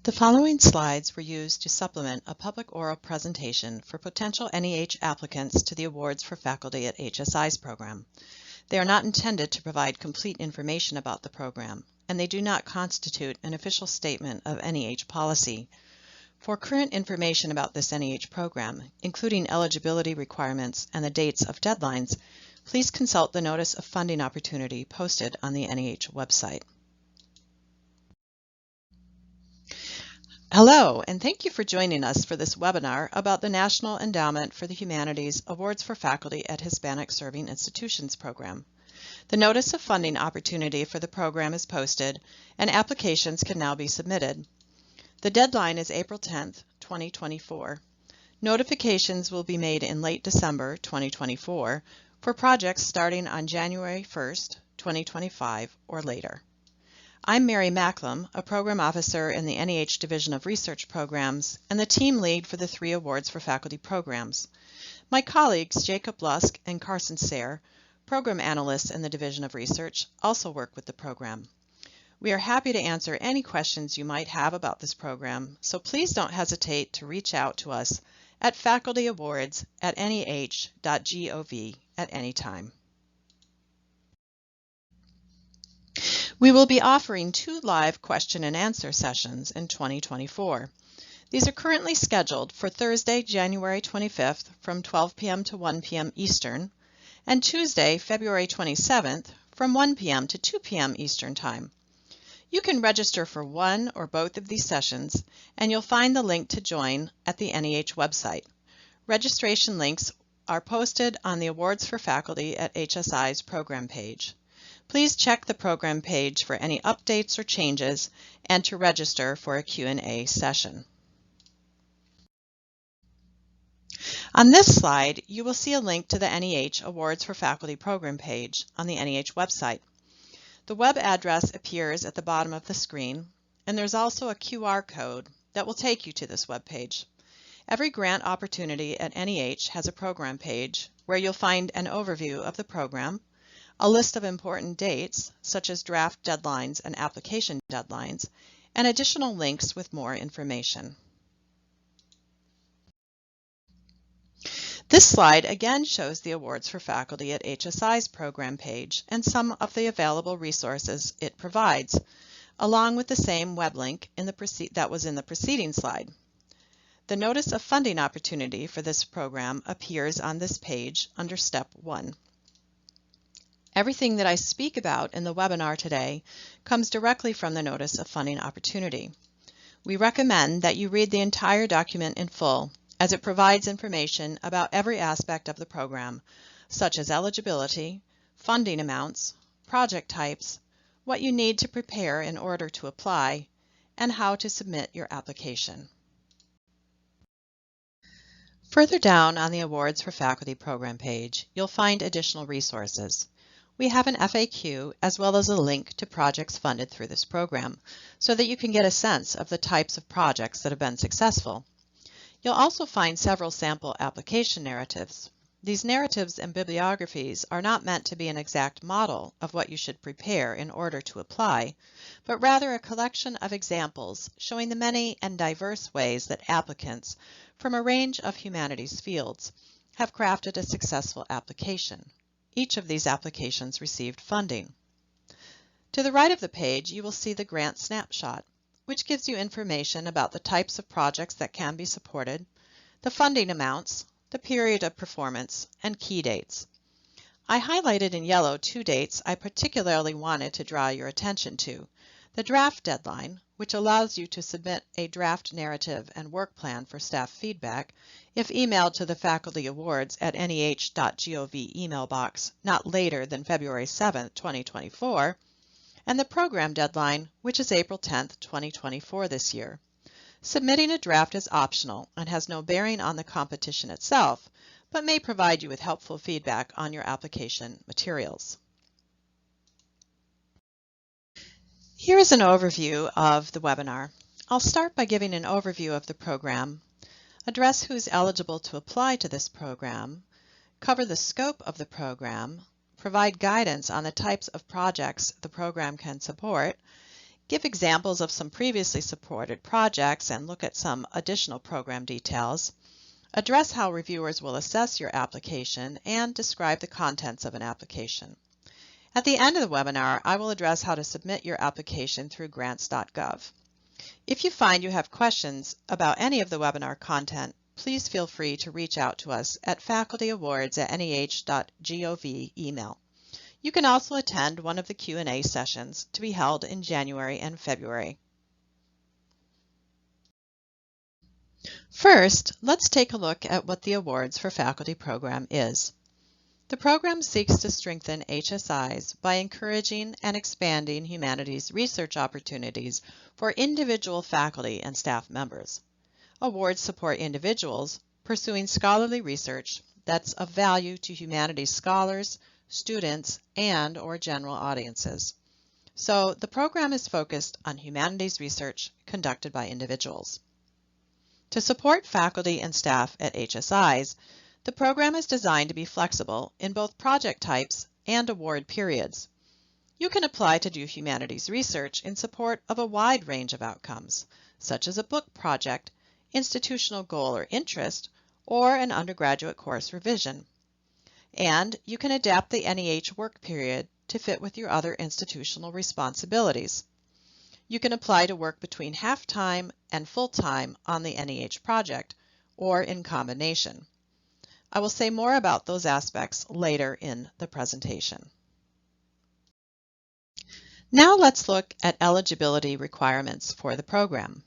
The following slides were used to supplement a public oral presentation for potential NEH applicants to the Awards for Faculty at HSI's program. They are not intended to provide complete information about the program, and they do not constitute an official statement of NEH policy. For current information about this NEH program, including eligibility requirements and the dates of deadlines, please consult the Notice of Funding Opportunity posted on the NEH website. Hello, and thank you for joining us for this webinar about the National Endowment for the Humanities Awards for Faculty at Hispanic-Serving Institutions program. The Notice of Funding Opportunity for the program is posted, and applications can now be submitted. The deadline is April 10th, 2024. Notifications will be made in late December 2024 for projects starting on January 1st, 2025 or later. I'm Mary Macklem, a Program Officer in the NEH Division of Research Programs and the Team Lead for the 3 Awards for Faculty programs. My colleagues Jacob Lusk and Carson Sayre, Program Analysts in the Division of Research, also work with the program. We are happy to answer any questions you might have about this program, so please don't hesitate to reach out to us at facultyawards@neh.gov at any time. We will be offering 2 live question and answer sessions in 2024. These are currently scheduled for Thursday, January 25th from 12 p.m. to 1 p.m. Eastern, and Tuesday, February 27th from 1 p.m. to 2 p.m. Eastern Time. You can register for one or both of these sessions, and you'll find the link to join at the NEH website. Registration links are posted on the Awards for Faculty at HSI's program page. Please check the program page for any updates or changes and to register for a Q&A session. On this slide, you will see a link to the NEH Awards for Faculty program page on the NEH website. The web address appears at the bottom of the screen, and there's also a QR code that will take you to this web page. Every grant opportunity at NEH has a program page where you'll find an overview of the program, a list of important dates, such as draft deadlines and application deadlines, and additional links with more information. This slide again shows the Awards for Faculty at HSI's program page and some of the available resources it provides, along with the same web link that was in the preceding slide. The Notice of Funding Opportunity for this program appears on this page under Step 1. Everything that I speak about in the webinar today comes directly from the Notice of Funding Opportunity. We recommend that you read the entire document in full, as it provides information about every aspect of the program, such as eligibility, funding amounts, project types, what you need to prepare in order to apply, and how to submit your application. Further down on the Awards for Faculty program page, you'll find additional resources. We have an FAQ as well as a link to projects funded through this program so that you can get a sense of the types of projects that have been successful. You'll also find several sample application narratives. These narratives and bibliographies are not meant to be an exact model of what you should prepare in order to apply, but rather a collection of examples showing the many and diverse ways that applicants from a range of humanities fields have crafted a successful application. Each of these applications received funding. To the right of the page, you will see the Grant Snapshot, which gives you information about the types of projects that can be supported, the funding amounts, the period of performance, and key dates. I highlighted in yellow 2 dates I particularly wanted to draw your attention to: the draft deadline, which allows you to submit a draft narrative and work plan for staff feedback if emailed to the Faculty Awards at NEH.gov email box not later than February 7, 2024, and the program deadline, which is April 10, 2024 this year. Submitting a draft is optional and has no bearing on the competition itself, but may provide you with helpful feedback on your application materials. Here is an overview of the webinar. I'll start by giving an overview of the program, address who's eligible to apply to this program, cover the scope of the program, provide guidance on the types of projects the program can support, give examples of some previously supported projects and look at some additional program details, address how reviewers will assess your application, and describe the contents of an application. At the end of the webinar, I will address how to submit your application through grants.gov. If you find you have questions about any of the webinar content, please feel free to reach out to us at facultyawards@neh.gov email. You can also attend one of the Q&A sessions to be held in January and February. First, let's take a look at what the Awards for Faculty program is. The program seeks to strengthen HSIs by encouraging and expanding humanities research opportunities for individual faculty and staff members. Awards support individuals pursuing scholarly research that's of value to humanities scholars, students, and/or general audiences. So the program is focused on humanities research conducted by individuals. To support faculty and staff at HSIs, the program is designed to be flexible in both project types and award periods. You can apply to do humanities research in support of a wide range of outcomes, such as a book project, institutional goal or interest, or an undergraduate course revision. And you can adapt the NEH work period to fit with your other institutional responsibilities. You can apply to work between half-time and full-time on the NEH project, or in combination. I will say more about those aspects later in the presentation. Now let's look at eligibility requirements for the program.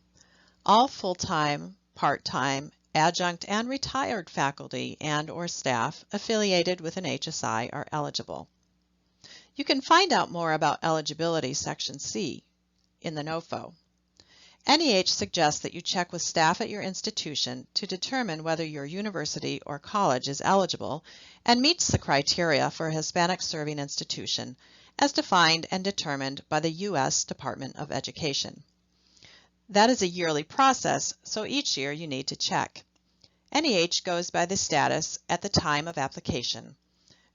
All full-time, part-time, adjunct, and retired faculty and/or staff affiliated with an HSI are eligible. You can find out more about eligibility Section C in the NOFO. NEH suggests that you check with staff at your institution to determine whether your university or college is eligible and meets the criteria for a Hispanic-Serving institution as defined and determined by the U.S. Department of Education. That is a yearly process, so each year you need to check. NEH goes by the status at the time of application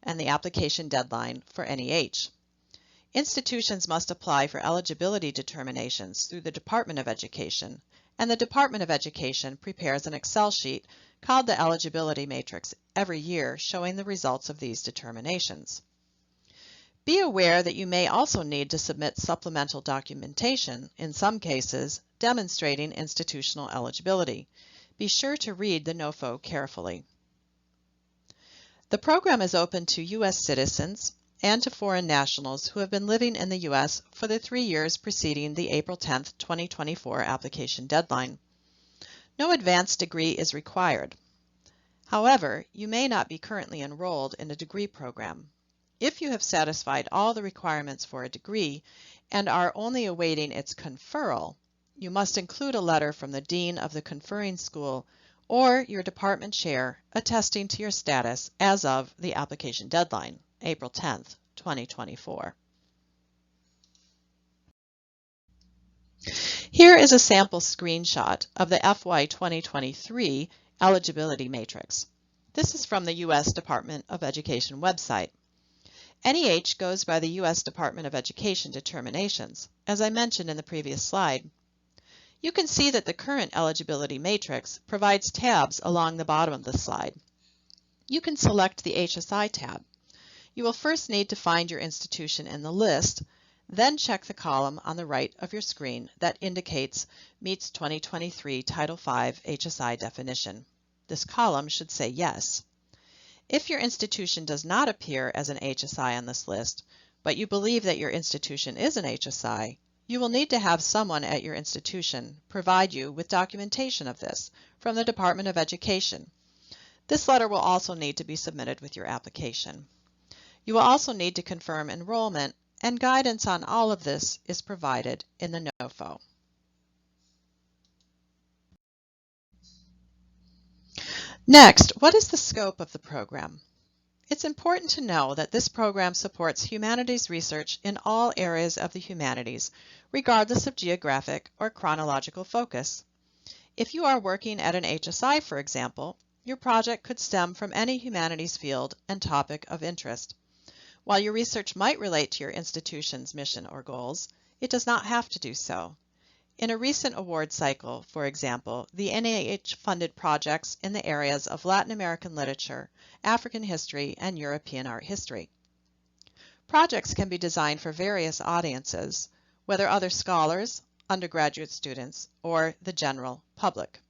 and the application deadline for NEH. Institutions must apply for eligibility determinations through the Department of Education, and the Department of Education prepares an Excel sheet called the Eligibility Matrix every year showing the results of these determinations. Be aware that you may also need to submit supplemental documentation, in some cases, demonstrating institutional eligibility. Be sure to read the NOFO carefully. The program is open to U.S. citizens and to foreign nationals who have been living in the U.S. for the 3 years preceding the April 10, 2024 application deadline. No advanced degree is required. However, you may not be currently enrolled in a degree program. If you have satisfied all the requirements for a degree and are only awaiting its conferral, you must include a letter from the dean of the conferring school or your department chair attesting to your status as of the application deadline, April 10, 2024. Here is a sample screenshot of the FY 2023 eligibility matrix. This is from the U.S. Department of Education website. NEH goes by the U.S. Department of Education determinations, as I mentioned in the previous slide. You can see that the current eligibility matrix provides tabs along the bottom of the slide. You can select the HSI tab. You will first need to find your institution in the list, then check the column on the right of your screen that indicates meets 2023 Title V HSI definition. This column should say yes. If your institution does not appear as an HSI on this list, but you believe that your institution is an HSI, you will need to have someone at your institution provide you with documentation of this from the Department of Education. This letter will also need to be submitted with your application. You will also need to confirm enrollment, and guidance on all of this is provided in the NOFO. Next, what is the scope of the program? It's important to know that this program supports humanities research in all areas of the humanities, regardless of geographic or chronological focus. If you are working at an HSI, for example, your project could stem from any humanities field and topic of interest. While your research might relate to your institution's mission or goals, It does not have to do so. In a recent award cycle, for example, the NEH funded projects in the areas of Latin American literature, African history, and European art history. Projects can be designed for various audiences, whether other scholars, undergraduate students, or the general public.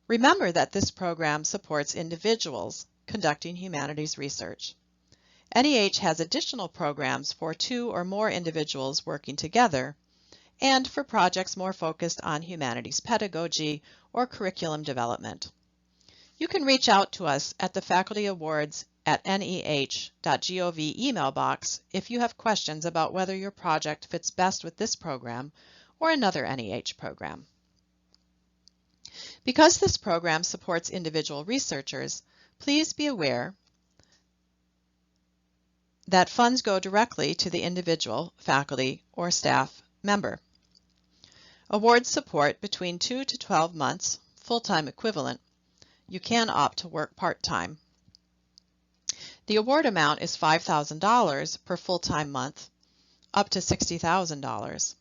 Remember that this program supports individuals conducting humanities research. NEH has additional programs for 2 or more individuals working together, and for projects more focused on humanities pedagogy or curriculum development. You can reach out to us at the Faculty Awards at NEH.gov email box if you have questions about whether your project fits best with this program or another NEH program. Because this program supports individual researchers, please be aware that funds go directly to the individual faculty or staff member. Awards support between 2 to 12 months, full-time equivalent. You can opt to work part-time. The award amount is $5,000 per full-time month, up to $60,000.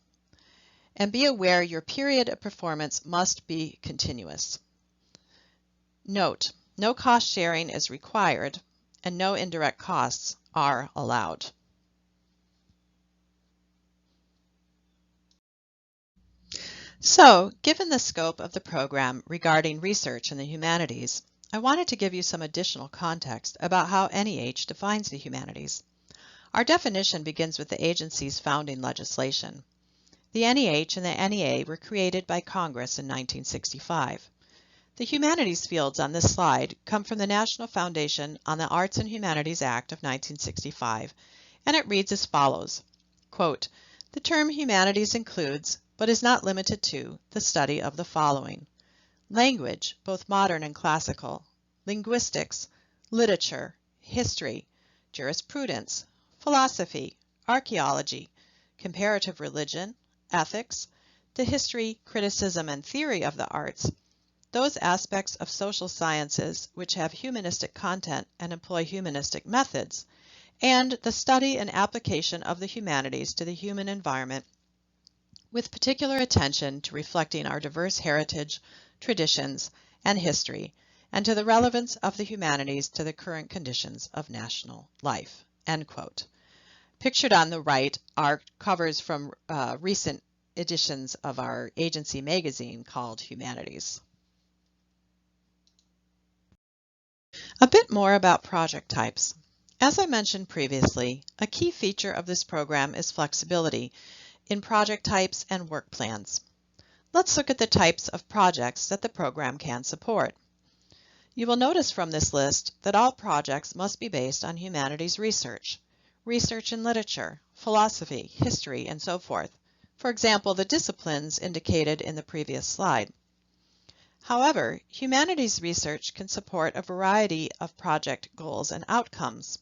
And be aware your period of performance must be continuous. Note, no cost sharing is required and no indirect costs are allowed. So, given the scope of the program regarding research in the humanities, I wanted to give you some additional context about how NEH defines the humanities. Our definition begins with the agency's founding legislation. The NEH and the NEA were created by Congress in 1965. The humanities fields on this slide come from the National Foundation on the Arts and Humanities Act of 1965, and it reads as follows, quote, "The term humanities includes, but is not limited to, the study of the following: language, both modern and classical, linguistics, literature, history, jurisprudence, philosophy, archaeology, comparative religion, ethics, the history, criticism, and theory of the arts, those aspects of social sciences which have humanistic content and employ humanistic methods, and the study and application of the humanities to the human environment, with particular attention to reflecting our diverse heritage, traditions, and history, and to the relevance of the humanities to the current conditions of national life." End quote. Pictured on the right are covers from recent editions of our agency magazine called Humanities. A bit more about project types. As I mentioned previously, a key feature of this program is flexibility in project types and work plans. Let's look at the types of projects that the program can support. You will notice from this list that all projects must be based on humanities research, research in literature, philosophy, history, and so forth. For example, the disciplines indicated in the previous slide. However, humanities research can support a variety of project goals and outcomes.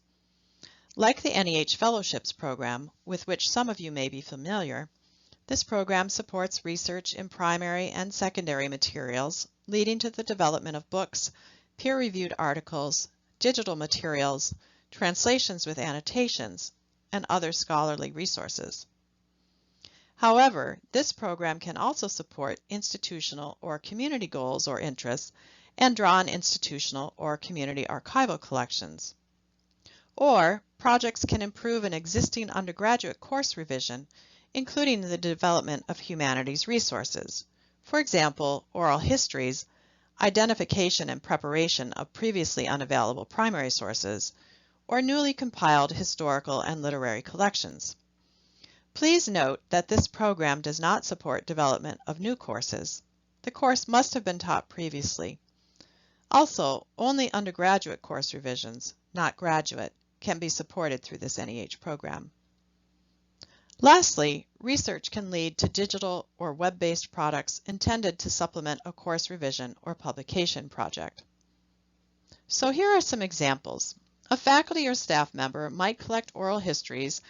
Like the NEH Fellowships program, with which some of you may be familiar, this program supports research in primary and secondary materials, leading to the development of books, peer-reviewed articles, digital materials, translations with annotations, and other scholarly resources. However, this program can also support institutional or community goals or interests and draw on institutional or community archival collections. Or, projects can improve an existing undergraduate course revision, including the development of humanities resources. For example, oral histories, identification and preparation of previously unavailable primary sources, or newly compiled historical and literary collections. Please note that this program does not support development of new courses. The course must have been taught previously. Also, only undergraduate course revisions, not graduate, can be supported through this NEH program. Lastly, research can lead to digital or web-based products intended to supplement a course revision or publication project. So here are some examples. A faculty or staff member might collect oral histories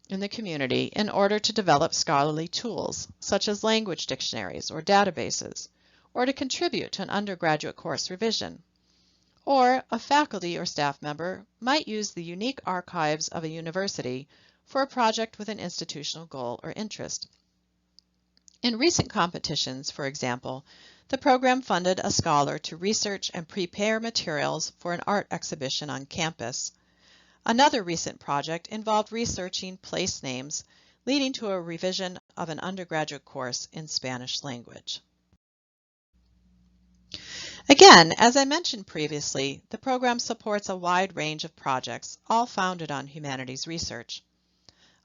in the community in order to develop scholarly tools, such as language dictionaries or databases, or to contribute to an undergraduate course revision. Or a faculty or staff member might use the unique archives of a university for a project with an institutional goal or interest. In recent competitions, for example, the program funded a scholar to research and prepare materials for an art exhibition on campus. Another recent project involved researching place names, leading to a revision of an undergraduate course in Spanish language. Again, as I mentioned previously, the program supports a wide range of projects, all founded on humanities research.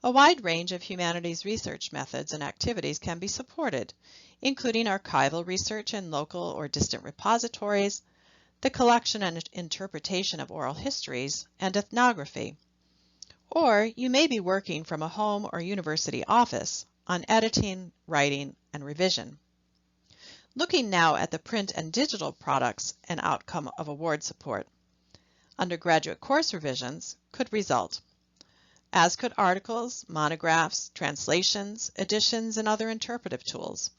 A wide range of humanities research methods and activities can be supported, including archival research in local or distant repositories, the collection and interpretation of oral histories, and ethnography. Or you may be working from a home or university office on editing, writing, and revision. Looking now at the print and digital products and outcome of award support, undergraduate course revisions could result, as could articles, monographs, translations, editions, and other interpretive tools.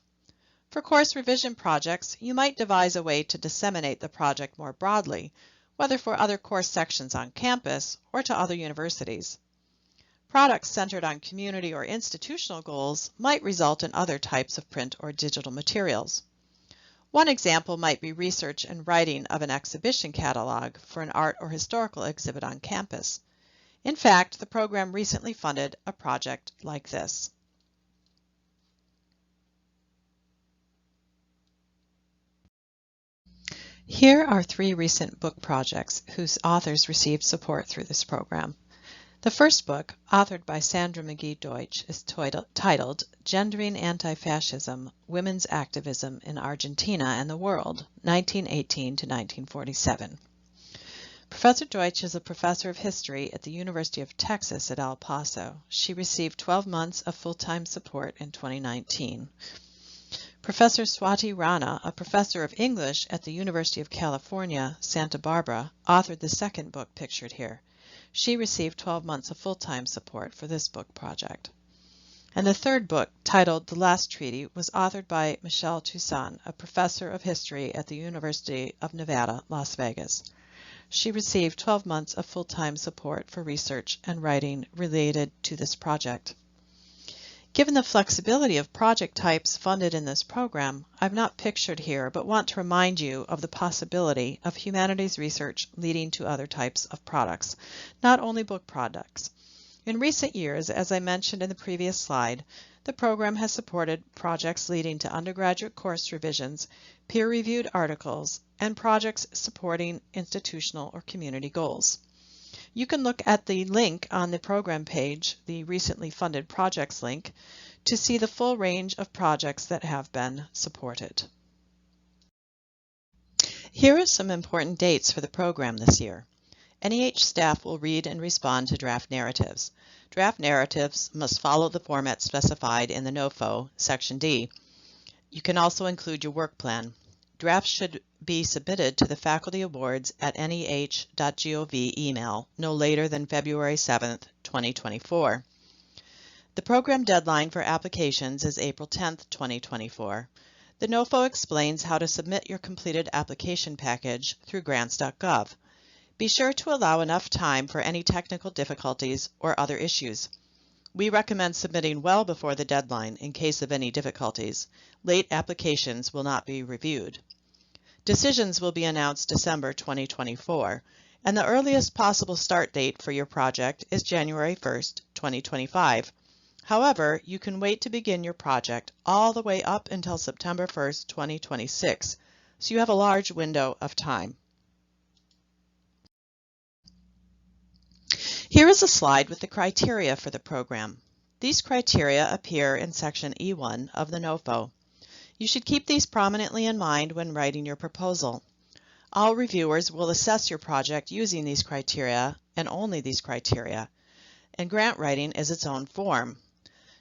For course revision projects, you might devise a way to disseminate the project more broadly, whether for other course sections on campus or to other universities. Products centered on community or institutional goals might result in other types of print or digital materials. One example might be research and writing of an exhibition catalog for an art or historical exhibit on campus. In fact, the program recently funded a project like this. Here are 3 recent book projects whose authors received support through this program. The first book, authored by Sandra McGee-Deutsch, is titled Gendering Anti-Fascism, Women's Activism in Argentina and the World, 1918 to 1947. Professor Deutsch is a professor of history at the University of Texas at El Paso. She received 12 months of full-time support in 2019. Professor Swati Rana, a professor of English at the University of California, Santa Barbara, authored the second book pictured here. She received 12 months of full-time support for this book project. And the third book, titled The Last Treaty, was authored by Michelle Toussaint, a professor of history at the University of Nevada, Las Vegas. She received 12 months of full-time support for research and writing related to this project. Given the flexibility of project types funded in this program, I've not pictured here, but want to remind you of the possibility of humanities research leading to other types of products, not only book products. In recent years, as I mentioned in the previous slide, the program has supported projects leading to undergraduate course revisions, peer-reviewed articles, and projects supporting institutional or community goals. You can look at the link on the program page, the recently funded projects link, to see the full range of projects that have been supported. Here are some important dates for the program this year. NEH staff will read and respond to draft narratives. Draft narratives must follow the format specified in the NOFO, Section D. You can also include your work plan. Drafts should be submitted to the Faculty Awards at NEH.gov email no later than February 7, 2024. The program deadline for applications is April 10, 2024. The NOFO explains how to submit your completed application package through grants.gov. Be sure to allow enough time for any technical difficulties or other issues. We recommend submitting well before the deadline in case of any difficulties. Late applications will not be reviewed. Decisions will be announced December 2024, and the earliest possible start date for your project is January 1st, 2025. However, you can wait to begin your project all the way up until September 1st, 2026, so you have a large window of time. Here is a slide with the criteria for the program. These criteria appear in Section E1 of the NOFO. You should keep these prominently in mind when writing your proposal. All reviewers will assess your project using these criteria and only these criteria, and grant writing is its own form.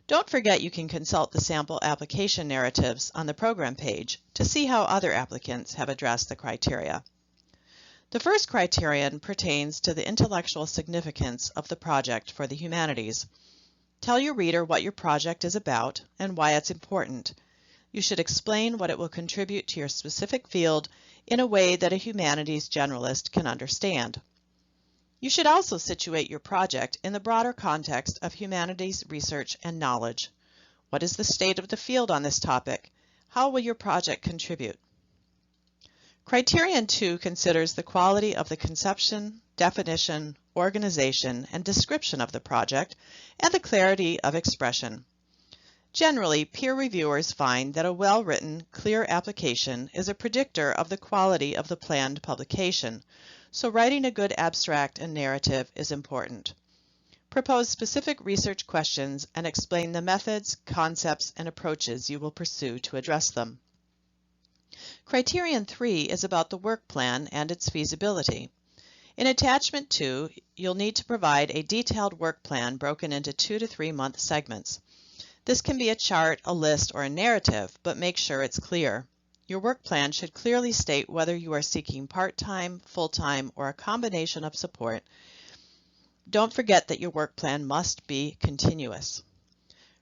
Don't forget you can consult the sample application narratives on the program page to see how other applicants have addressed the criteria. The first criterion pertains to the intellectual significance of the project for the humanities. Tell your reader what your project is about and why it's important. You should explain what it will contribute to your specific field in a way that a humanities generalist can understand. You should also situate your project in the broader context of humanities research and knowledge. What is the state of the field on this topic? How will your project contribute? Criterion 2 considers the quality of the conception, definition, organization, and description of the project, and the clarity of expression. Generally, peer reviewers find that a well-written, clear application is a predictor of the quality of the planned publication, so writing a good abstract and narrative is important. Propose specific research questions and explain the methods, concepts, and approaches you will pursue to address them. Criterion 3 is about the work plan and its feasibility. In Attachment 2, you'll need to provide a detailed work plan broken into 2 to 3 month segments. This can be a chart, a list, or a narrative, but make sure it's clear. Your work plan should clearly state whether you are seeking part-time, full-time, or a combination of support. Don't forget that your work plan must be continuous.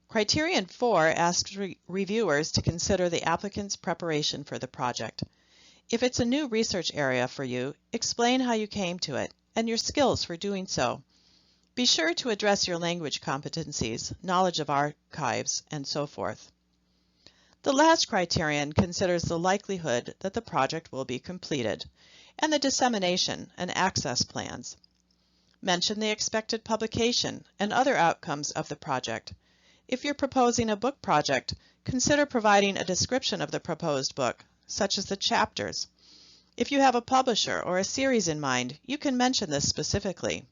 Criterion 4 asks reviewers to consider the applicant's preparation for the project. If it's a new research area for you, explain how you came to it and your skills for doing so. Be sure to address your language competencies, knowledge of archives, and so forth. The last criterion considers the likelihood that the project will be completed, and the dissemination and access plans. Mention the expected publication and other outcomes of the project. If you're proposing a book project, consider providing a description of the proposed book, such as the chapters. If you have a publisher or a series in mind, you can mention this specifically.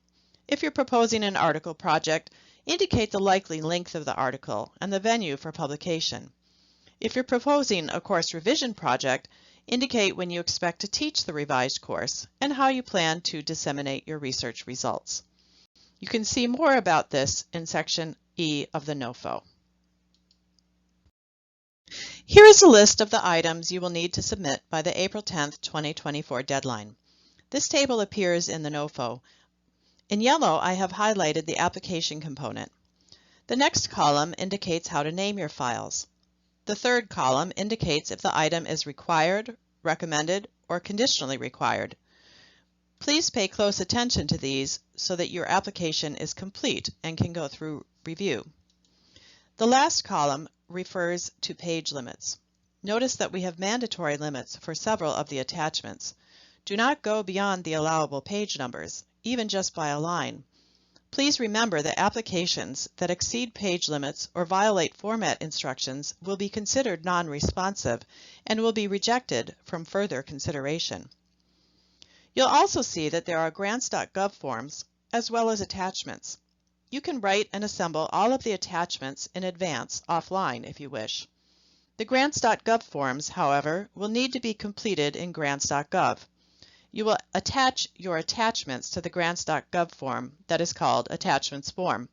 If you're proposing an article project, indicate the likely length of the article and the venue for publication. If you're proposing a course revision project, indicate when you expect to teach the revised course and how you plan to disseminate your research results. You can see more about this in Section E of the NOFO. Here is a list of the items you will need to submit by the April 10, 2024 deadline. This table appears in the NOFO. In yellow, I have highlighted the application component. The next column indicates how to name your files. The third column indicates if the item is required, recommended, or conditionally required. Please pay close attention to these so that your application is complete and can go through review. The last column refers to page limits. Notice that we have mandatory limits for several of the attachments. Do not go beyond the allowable page numbers, even just by a line. Please remember that applications that exceed page limits or violate format instructions will be considered non-responsive and will be rejected from further consideration. You'll also see that there are grants.gov forms as well as attachments. You can write and assemble all of the attachments in advance offline if you wish. The grants.gov forms, however, will need to be completed in grants.gov. You will attach your attachments to the grants.gov form that is called Attachments Form.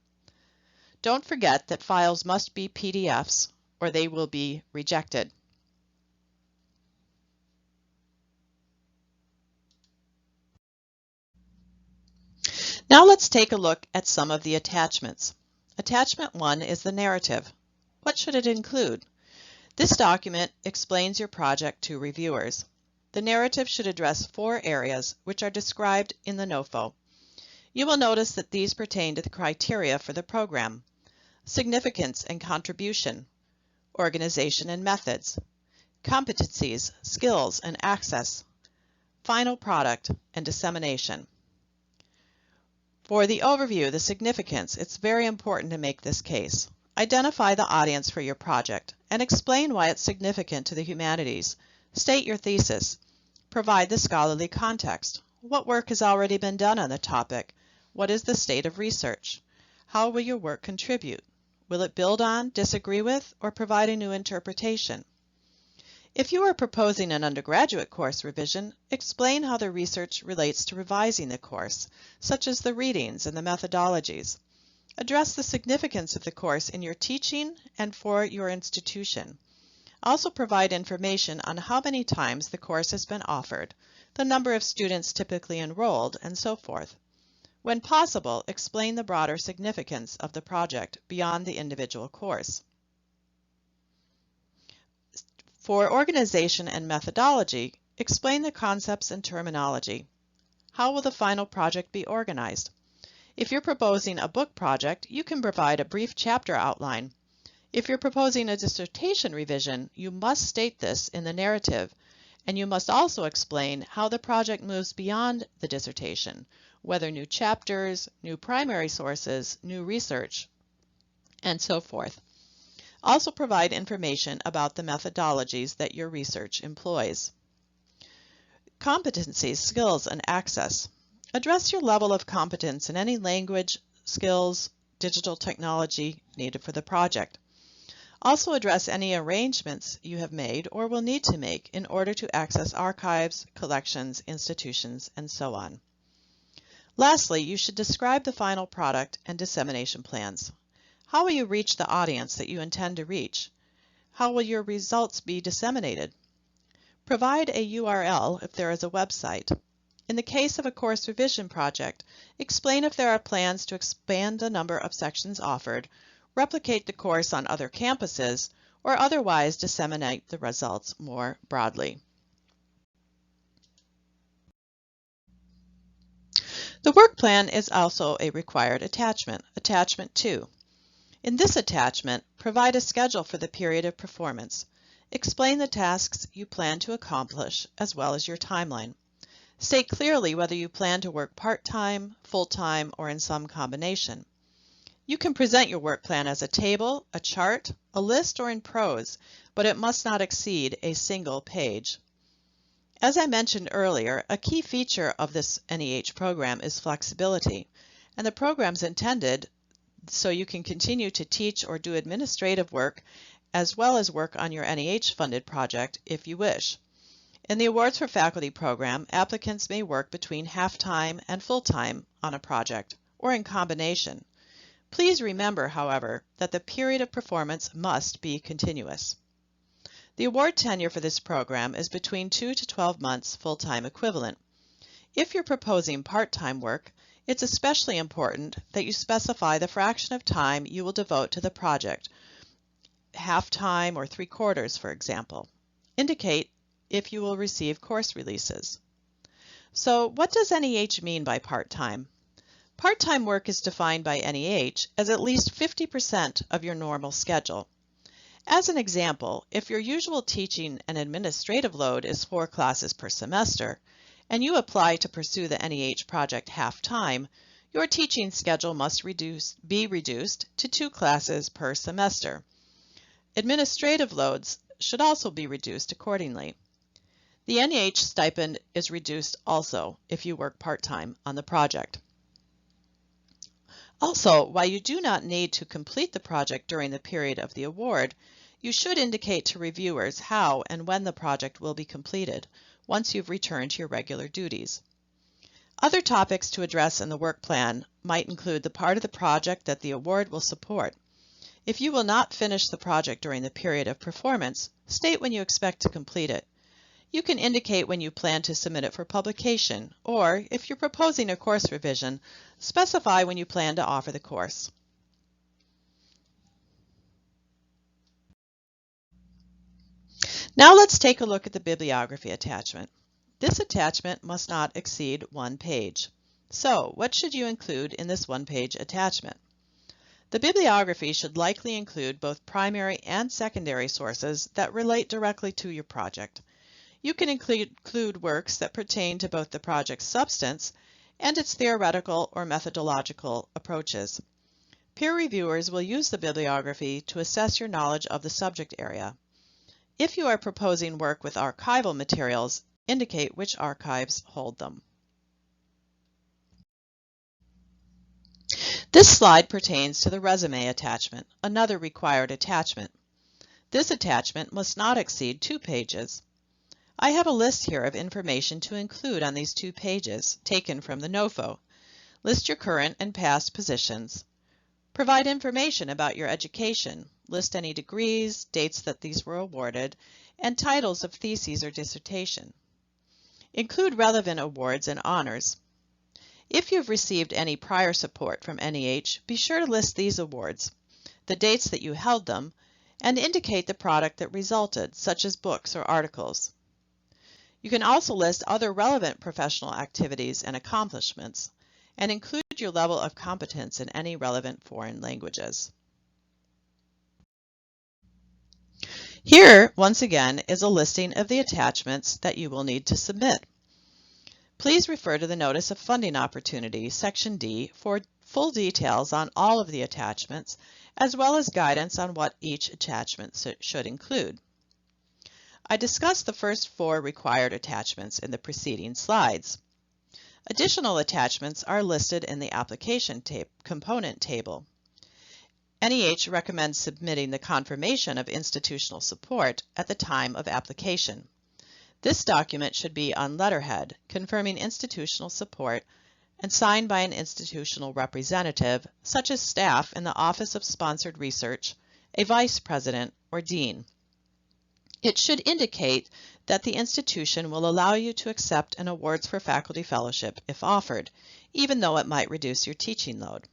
Don't forget that files must be PDFs or they will be rejected. Now let's take a look at some of the attachments. Attachment 1 is the narrative. What should it include? This document explains your project to reviewers. The narrative should address 4 areas which are described in the NOFO. You will notice that these pertain to the criteria for the program: significance and contribution, organization and methods, competencies, skills and access, final product, and dissemination. For the overview, the significance, it's very important to make this case. Identify the audience for your project and explain why it's significant to the humanities. State your thesis. Provide the scholarly context. What work has already been done on the topic? What is the state of research? How will your work contribute? Will it build on, disagree with, or provide a new interpretation? If you are proposing an undergraduate course revision, explain how the research relates to revising the course, such as the readings and the methodologies. Address the significance of the course in your teaching and for your institution. Also provide information on how many times the course has been offered, the number of students typically enrolled, and so forth. When possible, explain the broader significance of the project beyond the individual course. For organization and methodology, explain the concepts and terminology. How will the final project be organized? If you're proposing a book project, you can provide a brief chapter outline. If you're proposing a dissertation revision, you must state this in the narrative, and you must also explain how the project moves beyond the dissertation, whether new chapters, new primary sources, new research, and so forth. Also provide information about the methodologies that your research employs. Competencies, skills, and access. Address your level of competence in any language, skills, digital technology needed for the project. Also address any arrangements you have made or will need to make in order to access archives, collections, institutions, and so on. Lastly, you should describe the final product and dissemination plans. How will you reach the audience that you intend to reach? How will your results be disseminated? Provide a URL if there is a website. In the case of a course revision project, explain if there are plans to expand the number of sections offered, replicate the course on other campuses, or otherwise disseminate the results more broadly. The work plan is also a required attachment, Attachment 2. In this attachment, provide a schedule for the period of performance. Explain the tasks you plan to accomplish as well as your timeline. State clearly whether you plan to work part-time, full-time, or in some combination. You can present your work plan as a table, a chart, a list, or in prose, but it must not exceed a single page. As I mentioned earlier, a key feature of this NEH program is flexibility, and the program's intended so you can continue to teach or do administrative work as well as work on your NEH-funded project if you wish. In the Awards for Faculty program, applicants may work between half-time and full-time on a project, or in combination. Please remember, however, that the period of performance must be continuous. The award tenure for this program is between 2 to 12 months full-time equivalent. If you're proposing part-time work, it's especially important that you specify the fraction of time you will devote to the project, half-time or 3/4, for example. Indicate if you will receive course releases. So what does NEH mean by part-time? Part-time work is defined by NEH as at least 50% of your normal schedule. As an example, if your usual teaching and administrative load is 4 classes per semester, and you apply to pursue the NEH project half-time, your teaching schedule must be reduced to 2 classes per semester. Administrative loads should also be reduced accordingly. The NEH stipend is reduced also if you work part-time on the project. Also, while you do not need to complete the project during the period of the award, you should indicate to reviewers how and when the project will be completed once you've returned to your regular duties. Other topics to address in the work plan might include the part of the project that the award will support. If you will not finish the project during the period of performance, state when you expect to complete it. You can indicate when you plan to submit it for publication, or if you're proposing a course revision, specify when you plan to offer the course. Now let's take a look at the bibliography attachment. This attachment must not exceed 1 page. So, what should you include in this 1-page attachment? The bibliography should likely include both primary and secondary sources that relate directly to your project. You can include works that pertain to both the project's substance and its theoretical or methodological approaches. Peer reviewers will use the bibliography to assess your knowledge of the subject area. If you are proposing work with archival materials, indicate which archives hold them. This slide pertains to the resume attachment, another required attachment. This attachment must not exceed 2 pages. I have a list here of information to include on these 2 pages, taken from the NOFO. List your current and past positions. Provide information about your education. List any degrees, dates that these were awarded, and titles of theses or dissertation. Include relevant awards and honors. If you've received any prior support from NEH, be sure to list these awards, the dates that you held them, and indicate the product that resulted, such as books or articles. You can also list other relevant professional activities and accomplishments, and include your level of competence in any relevant foreign languages. Here, once again, is a listing of the attachments that you will need to submit. Please refer to the Notice of Funding Opportunity, Section D, for full details on all of the attachments, as well as guidance on what each attachment should include. I discussed the first 4 required attachments in the preceding slides. Additional attachments are listed in the application component table. NEH recommends submitting the confirmation of institutional support at the time of application. This document should be on letterhead, confirming institutional support, and signed by an institutional representative, such as staff in the Office of Sponsored Research, a vice president, or dean. It should indicate that the institution will allow you to accept an Awards for Faculty Fellowship if offered, even though it might reduce your teaching load.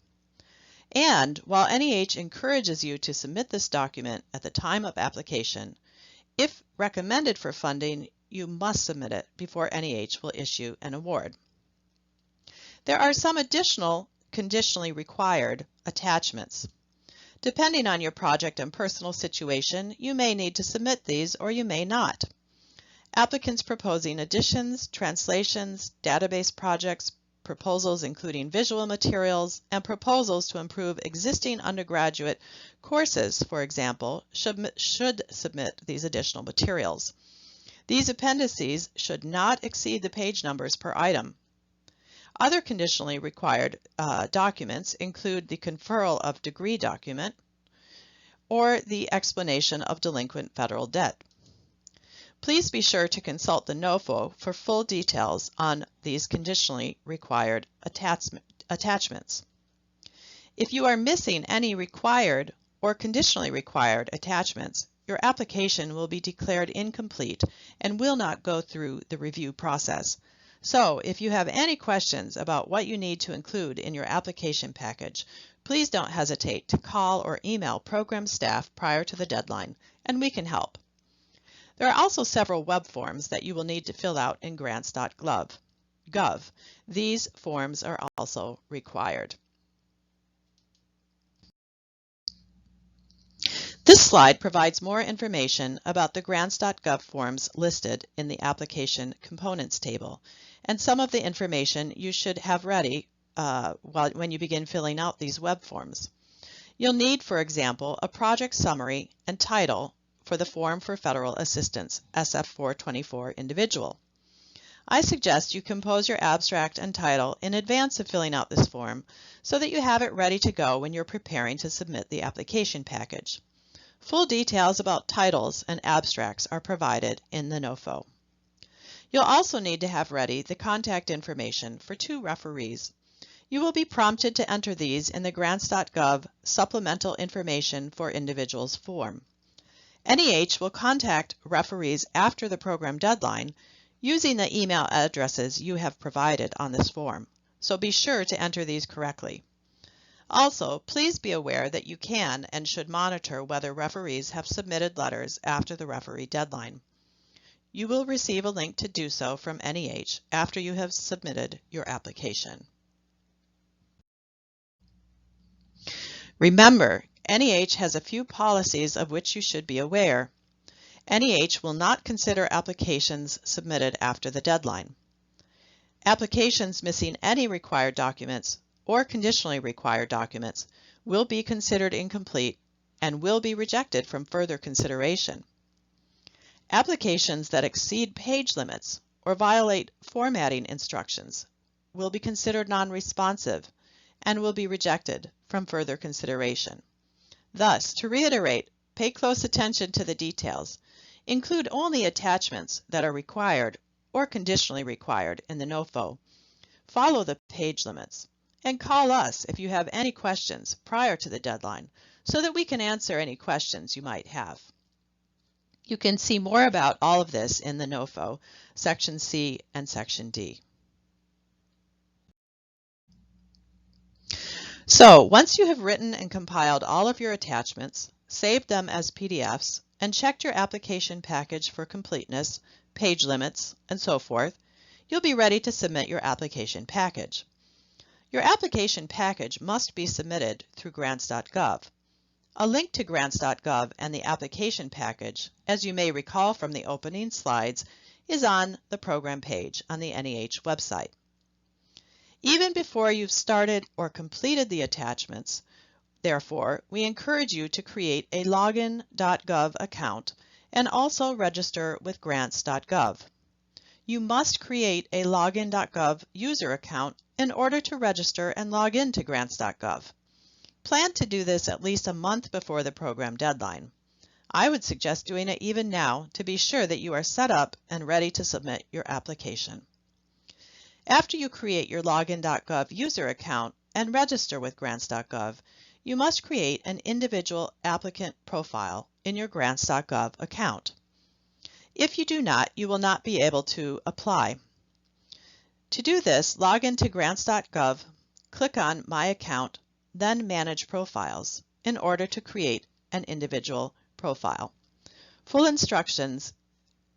And while NEH encourages you to submit this document at the time of application, if recommended for funding, you must submit it before NEH will issue an award. There are some additional conditionally required attachments. Depending on your project and personal situation, you may need to submit these or you may not. Applicants proposing additions, translations, database projects, proposals including visual materials, and proposals to improve existing undergraduate courses, for example, should submit these additional materials. These appendices should not exceed the page numbers per item. Other conditionally required documents include the conferral of degree document or the explanation of delinquent federal debt. Please be sure to consult the NOFO for full details on these conditionally required attachments. If you are missing any required or conditionally required attachments, your application will be declared incomplete and will not go through the review process. So, if you have any questions about what you need to include in your application package, please don't hesitate to call or email program staff prior to the deadline, and we can help. There are also several web forms that you will need to fill out in grants.gov. These forms are also required. This slide provides more information about the grants.gov forms listed in the application components table, and some of the information you should have ready when you begin filling out these web forms. You'll need, for example, a project summary and title for the Form for Federal Assistance, SF-424 individual. I suggest you compose your abstract and title in advance of filling out this form so that you have it ready to go when you're preparing to submit the application package. Full details about titles and abstracts are provided in the NOFO. You'll also need to have ready the contact information for 2 referees. You will be prompted to enter these in the grants.gov Supplemental Information for Individuals form. NEH will contact referees after the program deadline using the email addresses you have provided on this form, so be sure to enter these correctly. Also, please be aware that you can and should monitor whether referees have submitted letters after the referee deadline. You will receive a link to do so from NEH after you have submitted your application. Remember, NEH has a few policies of which you should be aware. NEH will not consider applications submitted after the deadline. Applications missing any required documents or conditionally required documents will be considered incomplete and will be rejected from further consideration. Applications that exceed page limits or violate formatting instructions will be considered non-responsive and will be rejected from further consideration. Thus, to reiterate, pay close attention to the details. Include only attachments that are required or conditionally required in the NOFO. Follow the page limits, and call us if you have any questions prior to the deadline so that we can answer any questions you might have. You can see more about all of this in the NOFO, Section C and Section D. So once you have written and compiled all of your attachments, saved them as PDFs, and checked your application package for completeness, page limits, and so forth, you'll be ready to submit your application package. Your application package must be submitted through grants.gov. A link to grants.gov and the application package, as you may recall from the opening slides, is on the program page on the NEH website. Even before you've started or completed the attachments, therefore, we encourage you to create a login.gov account and also register with grants.gov. You must create a login.gov user account in order to register and log in to grants.gov. Plan to do this at least a month before the program deadline. I would suggest doing it even now to be sure that you are set up and ready to submit your application. After you create your login.gov user account and register with grants.gov, you must create an individual applicant profile in your grants.gov account. If you do not, you will not be able to apply. To do this, log into grants.gov, click on My Account, then Manage Profiles in order to create an individual profile. Full instructions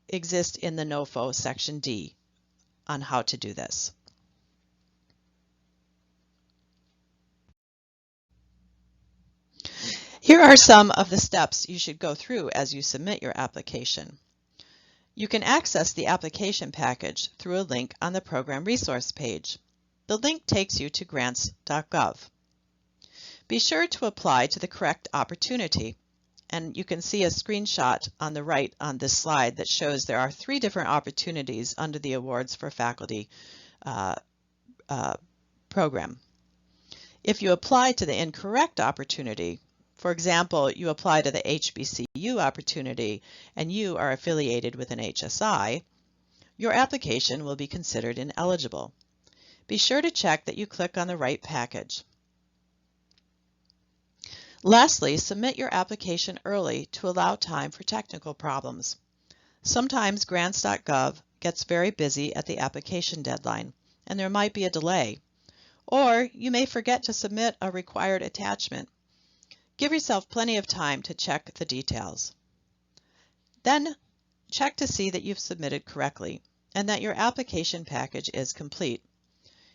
exist in the NOFO Section D on how to do this. Here are some of the steps you should go through as you submit your application. You can access the application package through a link on the program resource page. The link takes you to grants.gov. Be sure to apply to the correct opportunity, and you can see a screenshot on the right on this slide that shows there are 3 different opportunities under the Awards for Faculty program. If you apply to the incorrect opportunity, for example, you apply to the HBCU opportunity and you are affiliated with an HSI, your application will be considered ineligible. Be sure to check that you click on the right package. Lastly, submit your application early to allow time for technical problems. Sometimes grants.gov gets very busy at the application deadline, and there might be a delay. Or you may forget to submit a required attachment. Give yourself plenty of time to check the details. Then check to see that you've submitted correctly and that your application package is complete.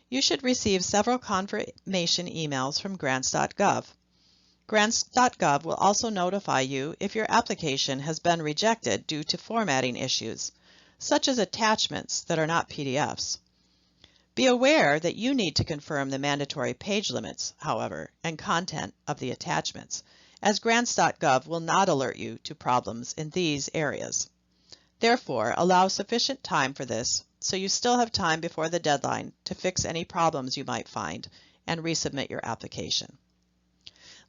You should receive several confirmation emails from grants.gov. Grants.gov will also notify you if your application has been rejected due to formatting issues, such as attachments that are not PDFs. Be aware that you need to confirm the mandatory page limits, however, and content of the attachments, as grants.gov will not alert you to problems in these areas. Therefore, allow sufficient time for this so you still have time before the deadline to fix any problems you might find and resubmit your application.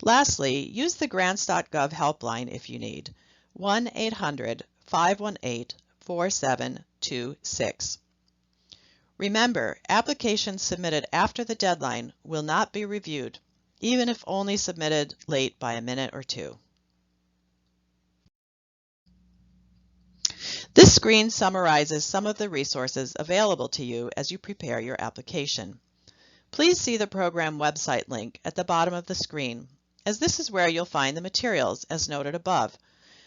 Lastly, use the grants.gov helpline if you need, 1-800-518-4726. Remember, applications submitted after the deadline will not be reviewed, even if only submitted late by a minute or 2. This screen summarizes some of the resources available to you as you prepare your application. Please see the program website link at the bottom of the screen, as this is where you'll find the materials as noted above,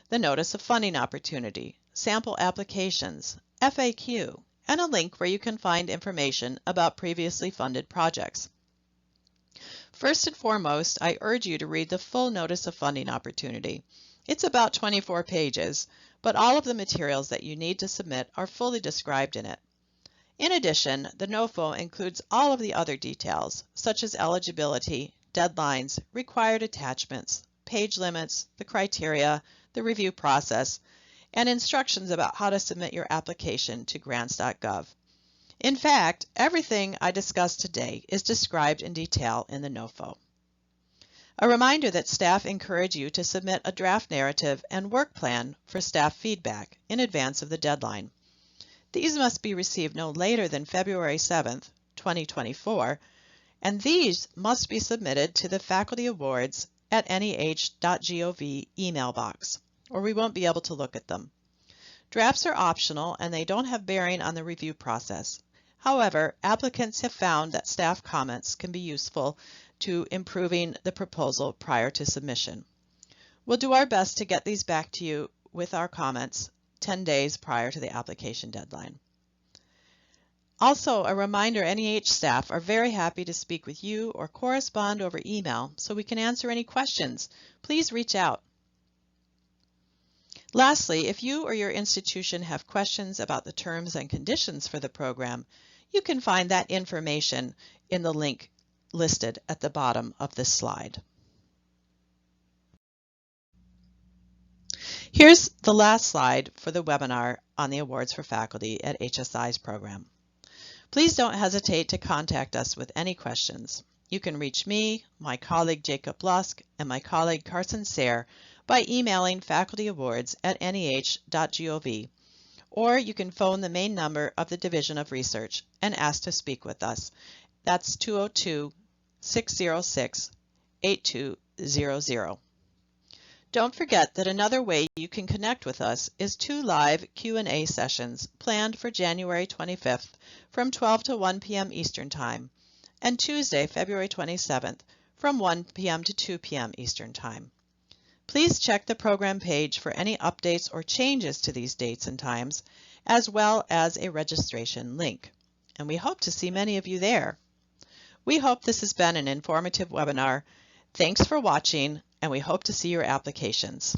the Notice of Funding Opportunity, sample applications, FAQ, and a link where you can find information about previously funded projects. First and foremost, I urge you to read the full Notice of Funding Opportunity. It's about 24 pages, but all of the materials that you need to submit are fully described in it. In addition, the NOFO includes all of the other details, such as eligibility, deadlines, required attachments, page limits, the criteria, the review process, and instructions about how to submit your application to grants.gov. In fact, everything I discussed today is described in detail in the NOFO. A reminder that staff encourage you to submit a draft narrative and work plan for staff feedback in advance of the deadline. These must be received no later than February 7th, 2024, and these must be submitted to the Faculty Awards at NEH.gov email box, or we won't be able to look at them. Drafts are optional and they don't have bearing on the review process. However, applicants have found that staff comments can be useful to improving the proposal prior to submission. We'll do our best to get these back to you with our comments 10 days prior to the application deadline. Also, a reminder, NEH staff are very happy to speak with you or correspond over email so we can answer any questions. Please reach out. Lastly, if you or your institution have questions about the terms and conditions for the program, you can find that information in the link listed at the bottom of this slide. Here's the last slide for the webinar on the awards for faculty at HSI's program. Please don't hesitate to contact us with any questions. You can reach me, my colleague Jacob Lusk, and my colleague Carson Sayre by emailing facultyawards@neh.gov, or you can phone the main number of the Division of Research and ask to speak with us. That's 202-606-8200. Don't forget that another way you can connect with us is 2 live Q&A sessions planned for January 25th from 12 to 1 p.m. Eastern Time and Tuesday, February 27th from 1 p.m. to 2 p.m. Eastern Time. Please check the program page for any updates or changes to these dates and times, as well as a registration link. And we hope to see many of you there. We hope this has been an informative webinar. Thanks for watching, and we hope to see your applications.